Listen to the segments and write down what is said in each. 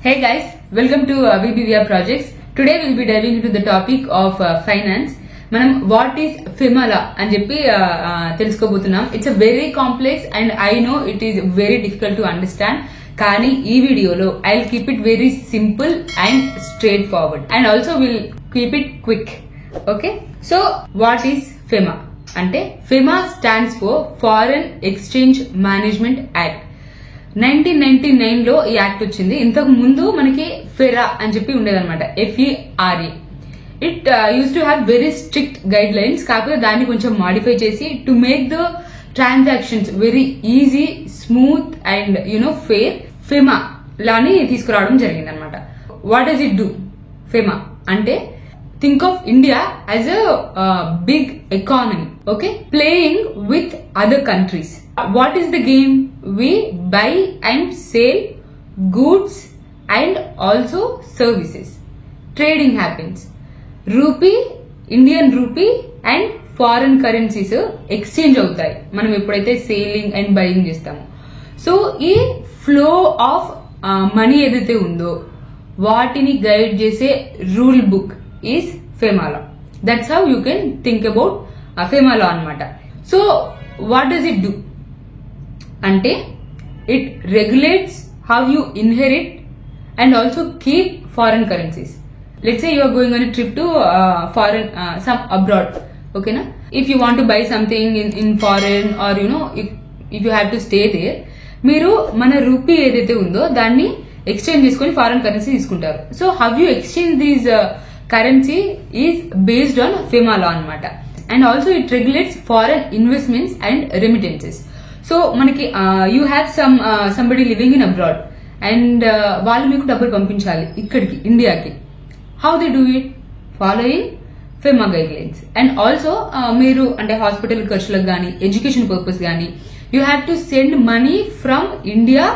Hey guys, welcome to VBVR Projects. Today we'll be diving into the topic of finance. Manam what is FEMA అని చెప్పి తెలుసుకోబోతున్నాం. It's a very complex and I know it is very difficult to understand. కానీ ఈ వీడియోలో I'll keep it very simple and straightforward and also we'll keep it quick. Okay? So what is FEMA? అంటే FEMA stands for Foreign Exchange Management Act. 1999 లో ఈ act వచ్చింది. ఇంతకు ముందు మనకి ఫెరా అని చెప్పి ఉండేదన్నమాట, FERA. It use to have very strict guidelines. కాకపోతే దాన్ని కొంచెం మాడిఫై చేసి to make the transactions very easy, smooth and fair, FEMA లాని తీసుకురావడం జరిగింది అనమాట. What does it do? FEMA అంటే think of India as a big economy, okay, playing with other countries. What is the game? We buy and sell goods and also services. Trading happens. Rupee, Indian rupee and foreign currencies exchange అవుతాయి మనం ఎప్పుడైతే selling and buying చేస్తామో. So ఈ flow of money ఏదైతే ఉందో వాటిని guide చేసే rule book is FEMA law. That's how you can think about FEMA law అనమాట. So what does it do అంటే it regulates how you inherit and also keep foreign currencies. Let's say you are going on a trip to foreign some abroad, ఓకేనా. If you want to buy something in foreign are if you have to stay there, మీరు మన rupee ఏదైతే ఉందో దాన్ని exchange చేసుకుని foreign currency తీసుకుంటారు. So how you exchange these currency is based on FEMA law అనమాట. And also it regulates foreign investments and remittances. So మనకి you have somebody living in abroad and వాళ్ళు మీకు డబ్బులు పంపించాలి ఇక్కడికి, ఇండియాకి. How they do it? Following FEMA guidelines. And also మీరు అంటే హాస్పిటల్ ఖర్చులకు కానీ ఎడ్యుకేషన్ పర్పస్ కానీ you have to send money from India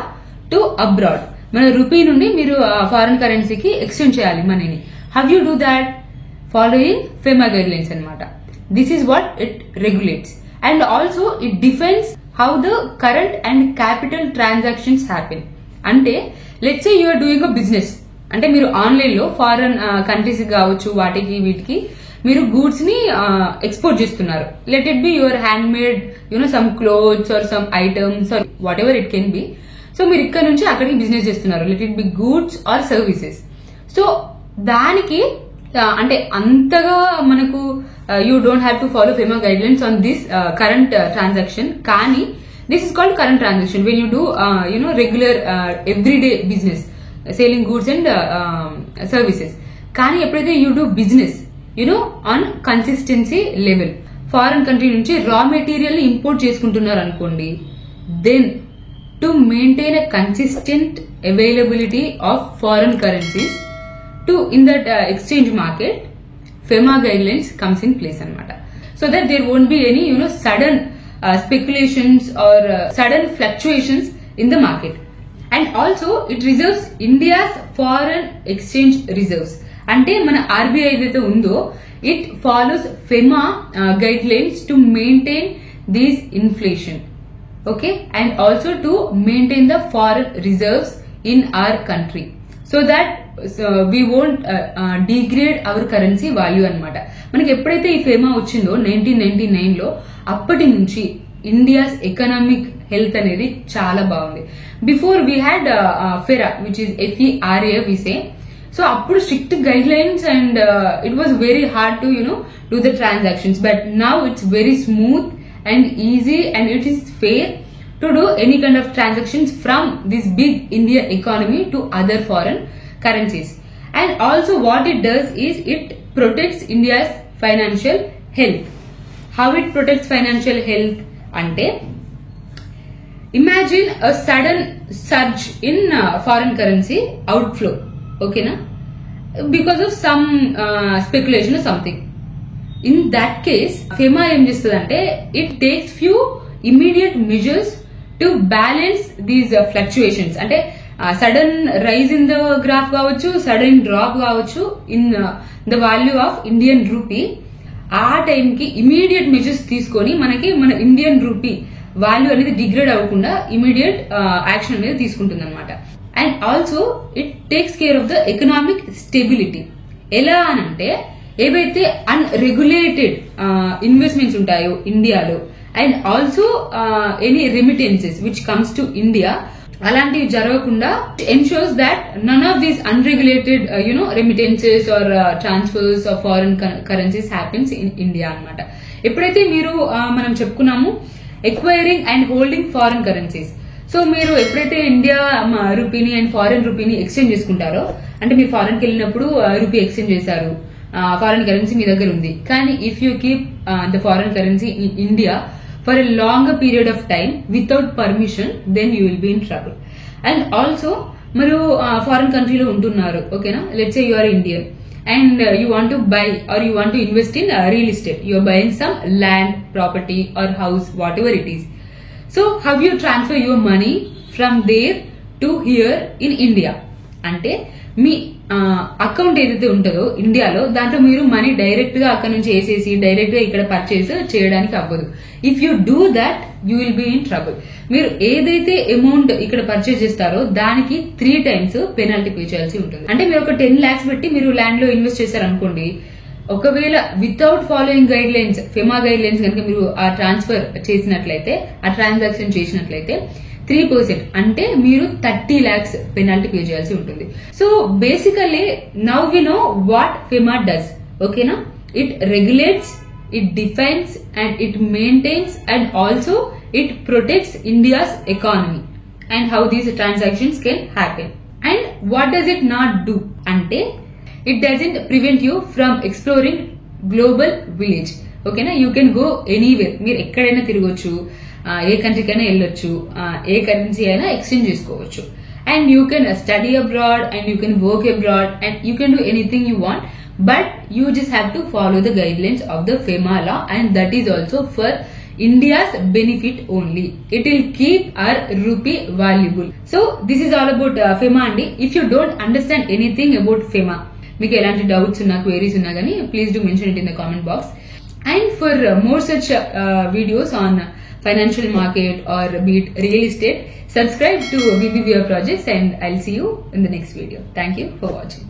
to abroad. మన రూపీ నుండి మీరు ఫారెన్ కరెన్సీకి ఎక్స్చేంజ్ చేయాలి మనీని. How you do that? Following FEMA guidelines అనమాట. This is what it regulates. And also it defines how the current and capital transactions happen. అంటే let's say you are doing a business. అంటే మీరు online లో foreign countries కావచ్చు వాటికి వీటికి మీరు goods ని ఎక్స్పోర్ట్ చేస్తున్నారు. Let it be your hand made some clothes or some items or whatever it can be. So మీరు ఇక్కడ నుంచి అక్కడికి బిజినెస్ చేస్తున్నారు. Let it be goods or services. So దానికి అంటే అంతగా మనకు you don't have to follow FEMA guidelines on this current transaction. కానీ this is called current transaction when you do regular everyday business selling goods and services. కానీ ఎప్పుడైతే you do business on consistency level, foreign country నుంచి raw material ని import చేసుకుంటున్నారు అనుకోండి, then to maintain a consistent availability of foreign currencies in that exchange market, FEMA guidelines comes in place anamata, so that there won't be any sudden speculations or sudden fluctuations in the market. And also it reserves India's foreign exchange reserves. Ante mana RBI edaithe undo, it follows FEMA guidelines to maintain this inflation, okay, and also to maintain the foreign reserves in our country, so that we won't degrade our currency value అనమాట. మనకి ఎప్పుడైతే ఈ FEMA వచ్చిందో 1999 లో, అప్పటి నుంచి India's economic health అనేది చాలా బాగుంది. Before we had FERA which is FERA we say. So అప్పుడు strict guidelines and it was very hard to do the transactions. But now it's very smooth and easy and it is fair to do any kind of transactions from this big Indian economy to other foreign currencies. And also what it does is it protects India's financial health. How it protects financial health? Ante imagine a sudden surge in foreign currency outflow, okay na, because of some speculation or something. In that case FEMA em chestadante it takes few immediate measures to balance these fluctuations. అంటే sudden rise in the graph కావచ్చు, sudden drop కావచ్చు in the value of Indian rupee. ఆ టైంకి immediate measures తీసుకొని మనకి మన Indian rupee value అనేది degrade అవ్వకుండా ఇమీడియట్ యాక్షన్ అనేది తీసుకుంటుంది అనమాట. And also it takes care of the economic stability. ఎలా అనంటే ఏవైతే అన్రెగ్యులేటెడ్ ఇన్వెస్ట్మెంట్స్ ఉంటాయో ఇండియాలో and also any remittances which comes to India అలాంటివి జరగకుండా ensures that none of these unregulated remittances are transfers of foreign currencies happens in India అన్నమాట. ఎప్పుడైతే మీరు మనం చెప్పుకున్నాము acquiring and holding foreign currencies, so మీరు ఎప్పుడైతే ఇండియా రూపీని అండ్ ఫారెన్ రూపీని ఎక్స్చేంజ్ చేసుకుంటారో, అంటే మీరు ఫారెన్ కి వెళ్ళినప్పుడు రూపీ ఎక్స్చేంజ్ చేశారు, ఫారెన్ కరెన్సీ మీ దగ్గర ఉంది, కానీ if you keep the foreign currency in India for a longer period of time without permission, then you will be in trouble. And also మీరు ఫారెన్ కంట్రీలో ఉంటున్నారు, ఓకేనా, let's say you are Indian and you want to buy or you want to invest in real estate, you are buying some land, property or house, whatever it is. So how you transfer your money from there to here in India అంటే మీ account ఏదైతే ఉంటుందో ఇండియాలో దాంట్లో మీరు money direct గా అక్కడ నుంచి వేసేసి డైరెక్ట్ గా ఇక్కడ పర్చేస్ చేయడానికి అవ్వదు. If you do that you will be in trouble. మీరు ఏదైతే అమౌంట్ ఇక్కడ పర్చేస్ చేస్తారో దానికి 3 times పెనాల్టీ పే చేయాల్సి ఉంటుంది. అంటే మీరు ఒక 10 lakhs పెట్టి మీరు ల్యాండ్ లో ఇన్వెస్ట్ చేశారనుకోండి, ఒకవేళ without following guide lines, FEMA guide lines కనుక మీరు ఆ ట్రాన్స్ఫర్ చేసినట్లయితే, ఆ ట్రాన్సాక్షన్ చేసినట్లయితే 3% అంటే మీరు 30 lakhs పెనాల్టీ పే చేయాల్సి ఉంటుంది. So basically now we know what FEMA does, ఓకేనా. It regulates, it defines and it maintains and also it protects India's economy and how these transactions can happen. And what does it not do అంటే it doesn't prevent you from exploring global village, ఓకేనా. You can go anywhere, మీరు ఎక్కడైనా తిరగొచ్చు, ఏ కంట్రీకైనా వెళ్ళొచ్చు, ఏ currency అయినా ఎక్స్చేంజ్ చేసుకోవచ్చు. And you can study abroad and you can work abroad and you can do anything you want, but you just have to follow the guide lines of the FEMA law and that is also for India's benefit only. It will keep our rupee valuable. So this is all about FEMA andi. If you don't understand anything about FEMA, meeku elanti doubts unna, queries unna gani, please do mention it in the comment box. And for more such videos on financial market or be it real estate, subscribe to VBVR Projects and I'll see you in the next video. Thank you for watching.